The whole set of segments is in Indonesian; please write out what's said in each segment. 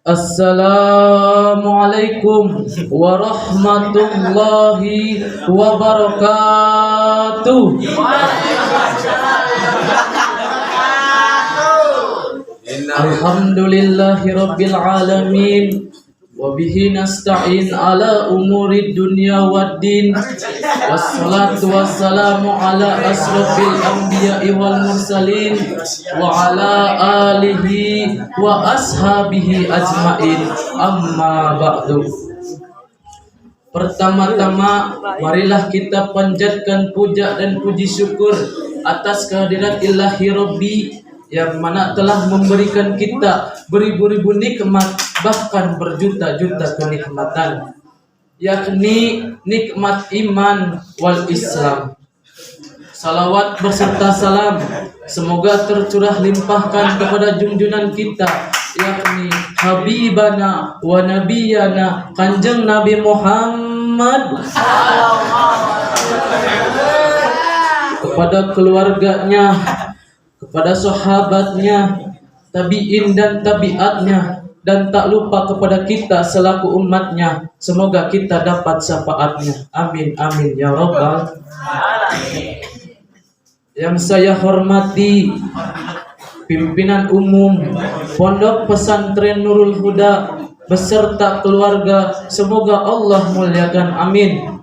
Assalamualaikum warahmatullahi wabarakatuh. Alhamdulillahirabbil alamin. Wabihi nasta'in ala umuri dunya waddin. Wassalatu wassalamu ala asrofil anbiya'i wal mursalin wa ala alihi wa ashabihi ajmain. Amma ba'du. Pertama-tama marilah kita panjatkan puja dan puji syukur atas kehadirat Ilahi Rabbi yang mana telah memberikan kita beribu-ribu nikmat, bahkan berjuta-juta kenikmatan, yakni nikmat iman wal Islam. Salawat berserta salam semoga tercurah limpahkan kepada junjungan kita, yakni Habibana wa Nabiyana Kanjeng Nabi Muhammad, kepada keluarganya, kepada sahabatnya, tabi'in dan tabi'atnya, dan tak lupa kepada kita selaku umatnya. Semoga kita dapat syafaatnya. Amin amin ya rabbal alamin. Yang saya hormati pimpinan umum Pondok Pesantren Nurul Huda beserta keluarga, semoga Allah muliakan. Amin.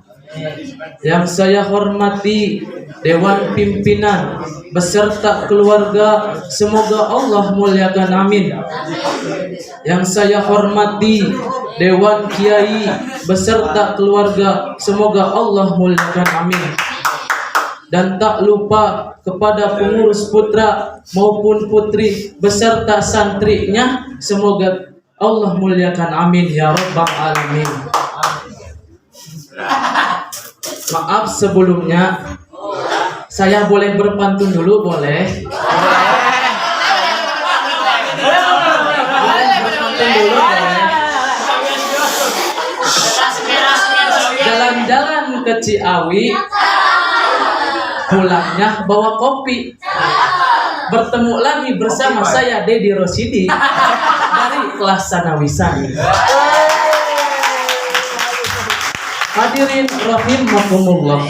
Yang saya hormati Dewan Pimpinan beserta keluarga, semoga Allah muliakan. Amin. Yang saya hormati Dewan Kiai beserta keluarga, semoga Allah muliakan. Amin. Dan tak lupa kepada pengurus putra maupun putri beserta santrinya, semoga Allah muliakan. Amin ya rabbal alamin. Maaf sebelumnya, saya boleh berpantun dulu, boleh? Berpantun dulu, boleh? Jalan-jalan ke Ciawi, pulangnya bawa kopi. Bertemu lagi bersama saya Dedi Rosidi dari kelas Sanawisan. Hadirin rahimakumullah.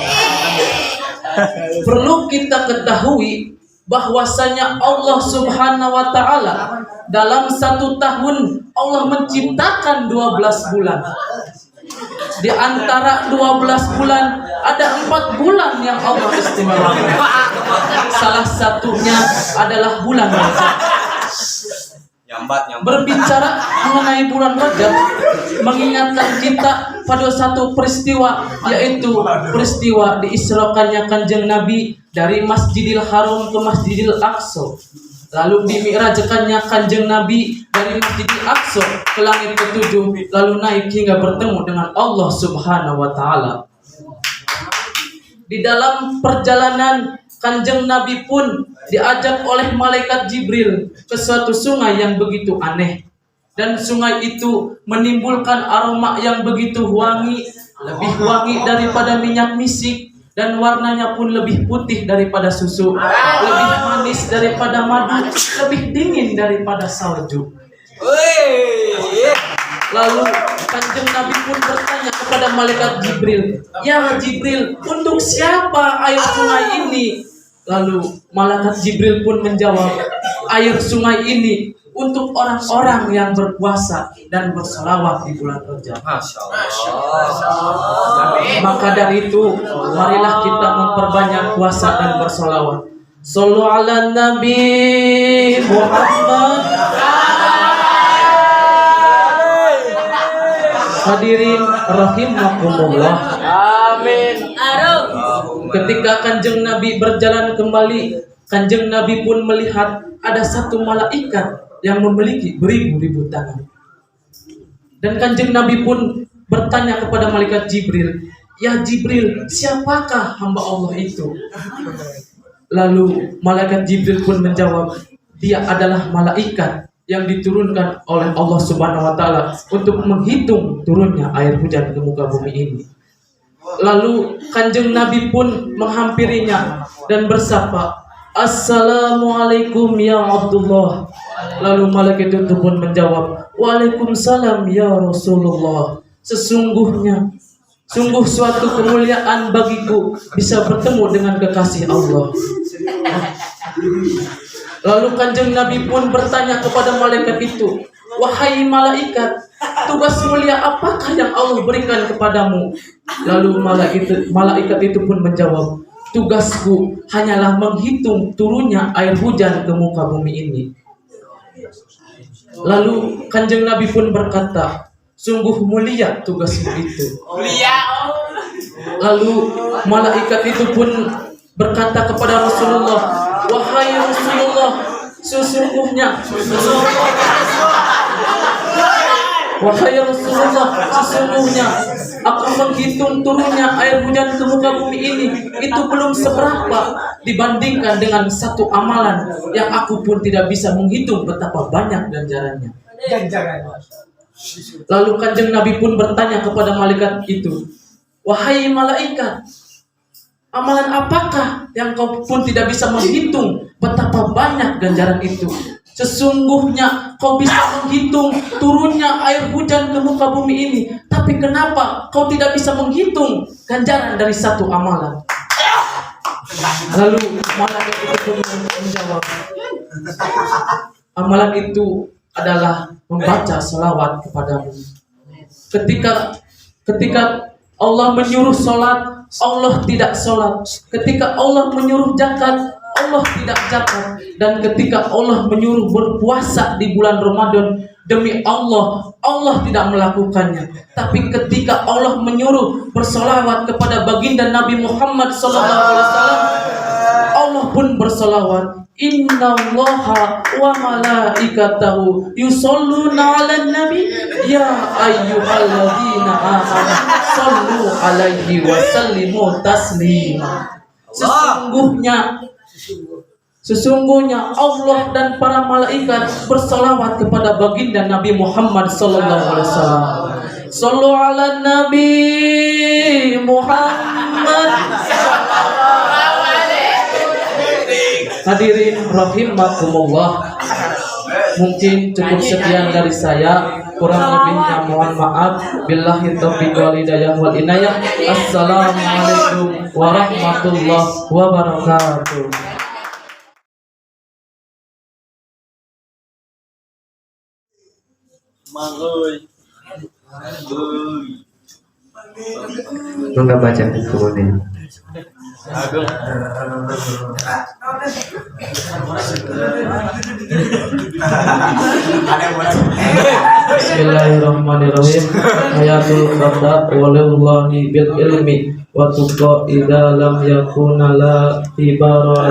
Perlu kita ketahui bahwasanya Allah Subhanahu wa taala dalam satu tahun Allah menciptakan 12 bulan. Di antara 12 bulan ada 4 bulan yang Allah istimewakan. Salah satunya adalah bulan Rajab. Berbicara mengenai bulan Rajab, mengingatkan kita pada satu peristiwa, yaitu peristiwa diisrokannya Kanjeng Nabi dari Masjidil Haram ke Masjidil Aqsa, lalu dimi'rajkannya Kanjeng Nabi dari Masjidil Aqsa ke langit ke-7, lalu naik hingga bertemu dengan Allah Subhanahu wa taala. Di dalam perjalanan, Kanjeng Nabi pun diajak oleh malaikat Jibril ke suatu sungai yang begitu aneh, dan sungai itu menimbulkan aroma yang begitu wangi, lebih wangi daripada minyak misik, dan warnanya pun lebih putih daripada susu, lebih manis daripada madu, lebih dingin daripada salju. Lalu Kanjeng Nabi pun bertanya kepada malaikat Jibril, "Ya Jibril, untuk siapa air sungai ini?" Lalu malaikat Jibril pun menjawab, "Air sungai ini untuk orang-orang yang berpuasa dan berselawat di bulan Rajab." Maka dari itu, marilah kita memperbanyak puasa dan berselawat. Shallu ala Nabi Muhammad. Hadirin rahimakumullah. Amin. Ketika Kanjeng Nabi berjalan kembali, Kanjeng Nabi pun melihat ada satu malaikat yang memiliki beribu-ribu tangan. Dan Kanjeng Nabi pun bertanya kepada malaikat Jibril, "Ya Jibril, siapakah hamba Allah itu?" Lalu malaikat Jibril pun menjawab, "Dia adalah malaikat yang diturunkan oleh Allah Subhanahu wa taala untuk menghitung turunnya air hujan ke muka bumi ini." Lalu Kanjeng Nabi pun menghampirinya dan bersapa, Assalamualaikum ya Abdullah. Lalu malaikat itu pun menjawab, Waalaikumsalam ya Rasulullah. Sesungguhnya sungguh suatu kemuliaan bagiku bisa bertemu dengan kekasih Allah. Lalu kanjeng Nabi pun bertanya kepada malaikat itu, wahai malaikat, tugas mulia apakah yang Allah berikan kepadamu? Lalu malaikat itu pun menjawab, tugasku hanyalah menghitung turunnya air hujan ke muka bumi ini. Lalu kanjeng Nabi pun berkata, sungguh mulia tugasmu itu. Lalu malaikat itu pun berkata kepada Rasulullah, wahai Rasulullah, sesungguhnya aku menghitung turunnya air hujan ke muka bumi ini, itu belum seberapa dibandingkan dengan satu amalan yang aku pun tidak bisa menghitung betapa banyak ganjarannya. Lalu kanjeng Nabi pun bertanya kepada malaikat itu, wahai malaikat, amalan apakah yang kau pun tidak bisa menghitung betapa banyak ganjaran itu? Sesungguhnya kau bisa menghitung turunnya air hujan ke muka bumi ini, tapi kenapa kau tidak bisa menghitung ganjaran dari satu amalan? Lalu malaikat itu pun menjawab, amalan itu adalah membaca salawat kepadamu. Ketika Allah menyuruh sholat, Allah tidak sholat. Ketika Allah menyuruh zakat, Allah tidak zakat. Dan ketika Allah menyuruh berpuasa di bulan Ramadan, demi Allah, Allah tidak melakukannya. Tapi ketika Allah menyuruh bersolawat kepada baginda Nabi Muhammad SAW, Allah pun bersolawat. Innallaha wa malaikatahu yusholluna 'alan nabi ya ayyuhalladzina amanu shallu 'alaihi wa sallimu taslima. Sesungguhnya Allah dan para malaikat bersolawat kepada baginda Nabi Muhammad sallallahu alaihi wasallam. Shallu 'alan nabi Muhammad. Hadirin rahimakumullah, mungkin cukup sekian dari saya, kurang lebihnya mohon maaf. Billahi taufiq wal hidayah wal inayah. Assalamualaikum warahmatullahi wabarakatuh. Mangga baca kemudian. Bismillahirrahmanirrahim. Ayatul qada walillahi bil ilmi wa tuqa idza lam yakuna la tibara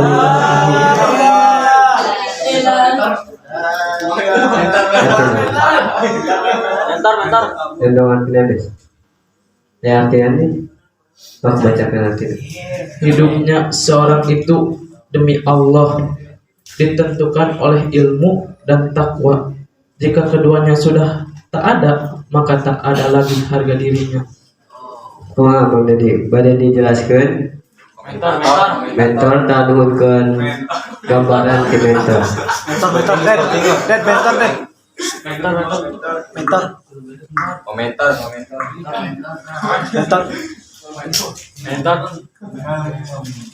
Bentar. Dengan penulis. Ya artinya harus bacakan nanti. Hidupnya seorang itu demi Allah ditentukan oleh ilmu dan takwa. Jika keduanya sudah tak ada, maka tak ada lagi harga dirinya. Wah, Bang Dedi, badai dijelaskan. Mentor tak nuhunkeun gambaran ke mentor.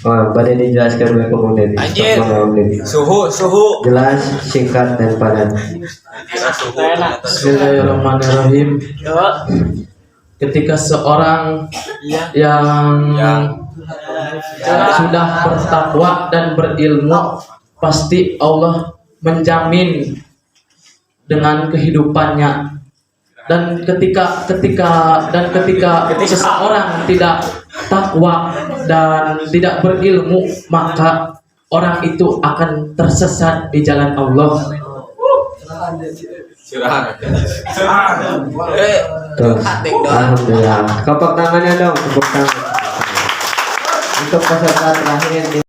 Oh, badai dijelaskan oleh Bang Dedi. Suhu. Jelas, singkat dan padat. Bismillahirrahmanirrahim. Ketika seorang yang sudah bertakwa dan berilmu, pasti Allah menjamin dengan kehidupannya. Dan ketika seseorang tidak takwa dan tidak berilmu, maka orang itu akan tersesat di jalan Allah. Alhamdulillah. Tepuk tangannya dong, tepuk tangan. Untuk peserta terakhir yang